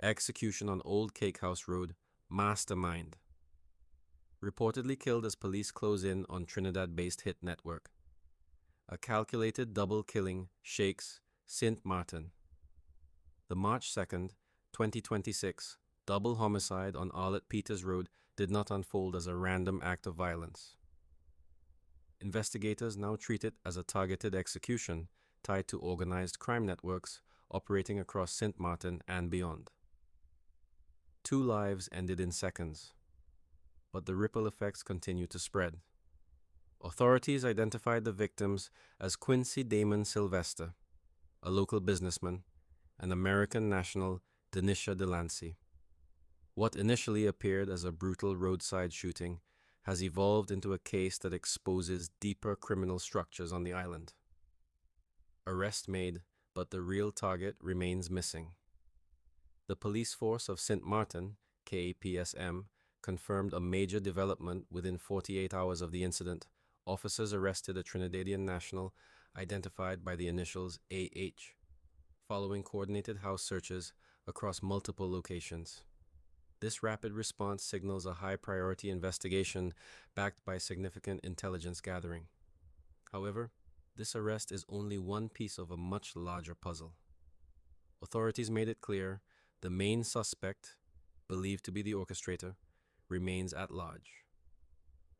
Execution on Old Cakehouse Road, mastermind. Reportedly killed as police close in on Trinidad-based hit network. A calculated double killing shakes St. Maarten. The March 2nd, 2026, double homicide on Arlette Peters Road did not unfold as a random act of violence. Investigators now treat it as a targeted execution tied to organized crime networks operating across St. Maarten and beyond. 2 lives ended in seconds, but the ripple effects continue to spread. Authorities identified the victims as Quincy Damon Sylvester, a local businessman, and American national Denisha Delancey. What initially appeared as a brutal roadside shooting has evolved into a case that exposes deeper criminal structures on the island. Arrest made, but the real target remains missing. The police force of St. Maarten, KPSM, confirmed a major development within 48 hours of the incident. Officers arrested a Trinidadian national identified by the initials AH, following coordinated house searches across multiple locations. This rapid response signals a high-priority investigation backed by significant intelligence gathering. However, this arrest is only one piece of a much larger puzzle. Authorities made it clear the main suspect, believed to be the orchestrator, remains at large.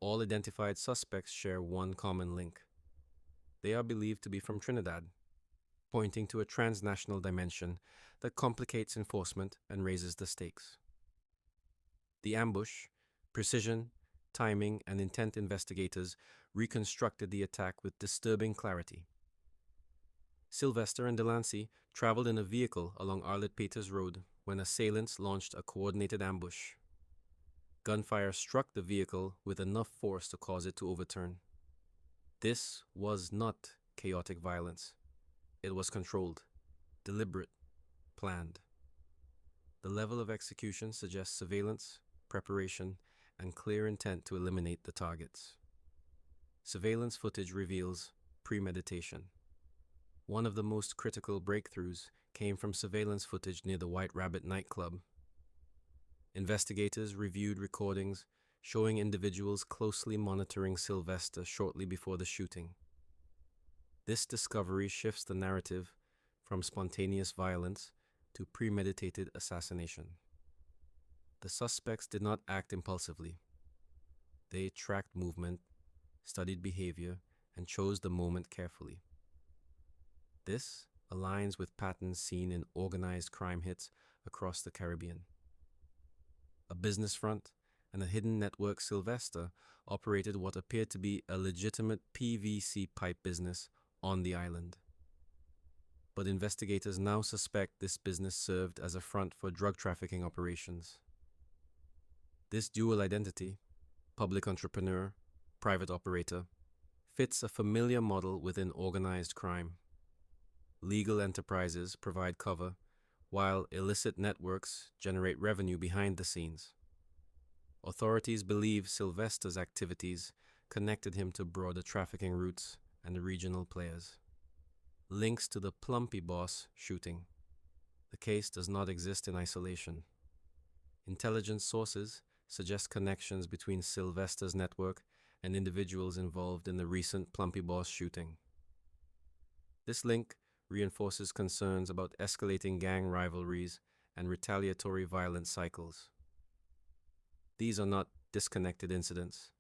All identified suspects share one common link. They are believed to be from Trinidad, pointing to a transnational dimension that complicates enforcement and raises the stakes. The ambush, precision, timing, and intent investigators reconstructed the attack with disturbing clarity. Sylvester and Delancey traveled in a vehicle along Arlette Peters Road when assailants launched a coordinated ambush. Gunfire struck the vehicle with enough force to cause it to overturn. This was not chaotic violence. It was controlled, deliberate, planned. The level of execution suggests surveillance, preparation, and clear intent to eliminate the targets. Surveillance footage reveals premeditation. One of the most critical breakthroughs came from surveillance footage near the White Rabbit nightclub. Investigators reviewed recordings showing individuals closely monitoring Sylvester shortly before the shooting. This discovery shifts the narrative from spontaneous violence to premeditated assassination. The suspects did not act impulsively. They tracked movement, studied behavior, and chose the moment carefully. This aligns with patterns seen in organized crime hits across the Caribbean. A business front and a hidden network, Sylvester operated what appeared to be a legitimate PVC pipe business on the island. But investigators now suspect this business served as a front for drug trafficking operations. This dual identity, public entrepreneur, private operator, fits a familiar model within organized crime. Legal enterprises provide cover, while illicit networks generate revenue behind the scenes. Authorities believe Sylvester's activities connected him to broader trafficking routes and regional players. Links to the Plumpy Boss shooting. The case does not exist in isolation. Intelligence sources suggest connections between Sylvester's network and individuals involved in the recent Plumpy Boss shooting. This link reinforces concerns about escalating gang rivalries and retaliatory violence cycles. These are not disconnected incidents.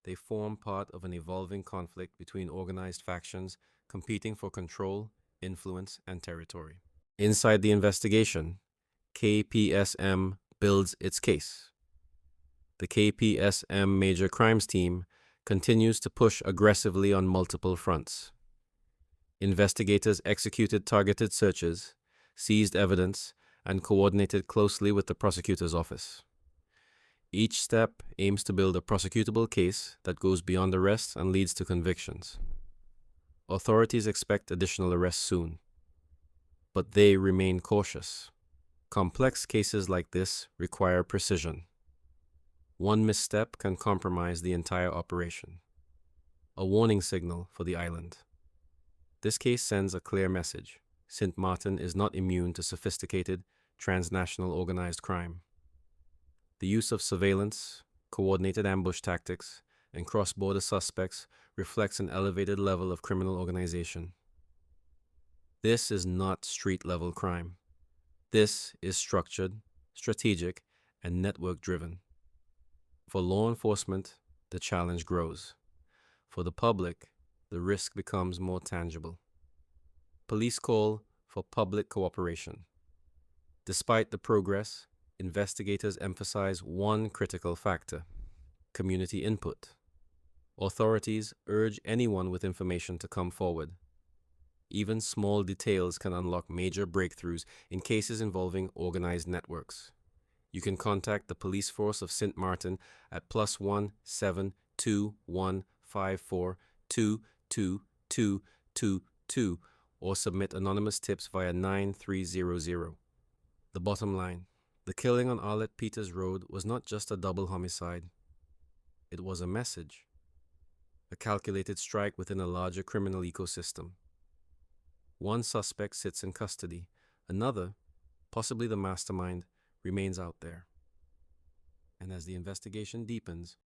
They form part of an evolving conflict between organized factions competing for control, influence, and territory. Inside the investigation, KPSM builds its case. The KPSM Major Crimes Team continues to push aggressively on multiple fronts. Investigators executed targeted searches, seized evidence, and coordinated closely with the prosecutor's office. Each step aims to build a prosecutable case that goes beyond arrests and leads to convictions. Authorities expect additional arrests soon, but they remain cautious. Complex cases like this require precision. One misstep can compromise the entire operation. A warning signal for the island. This case sends a clear message. St. Maarten is not immune to sophisticated, transnational organized crime. The use of surveillance, coordinated ambush tactics, and cross-border suspects reflects an elevated level of criminal organization. This is not street-level crime. This is structured, strategic, and network-driven. For law enforcement, the challenge grows. For the public, the risk becomes more tangible. Police call for public cooperation. Despite the progress, investigators emphasize one critical factor: community input. Authorities urge anyone with information to come forward. Even small details can unlock major breakthroughs in cases involving organized networks. You can contact the police force of St. Maarten at +1 721 54 22222 or submit anonymous tips via 9300. The bottom line: the killing on Arlette Peters Road was not just a double homicide. It was a message, a calculated strike within a larger criminal ecosystem. One suspect sits in custody. Another, possibly the mastermind, remains out there. And as the investigation deepens,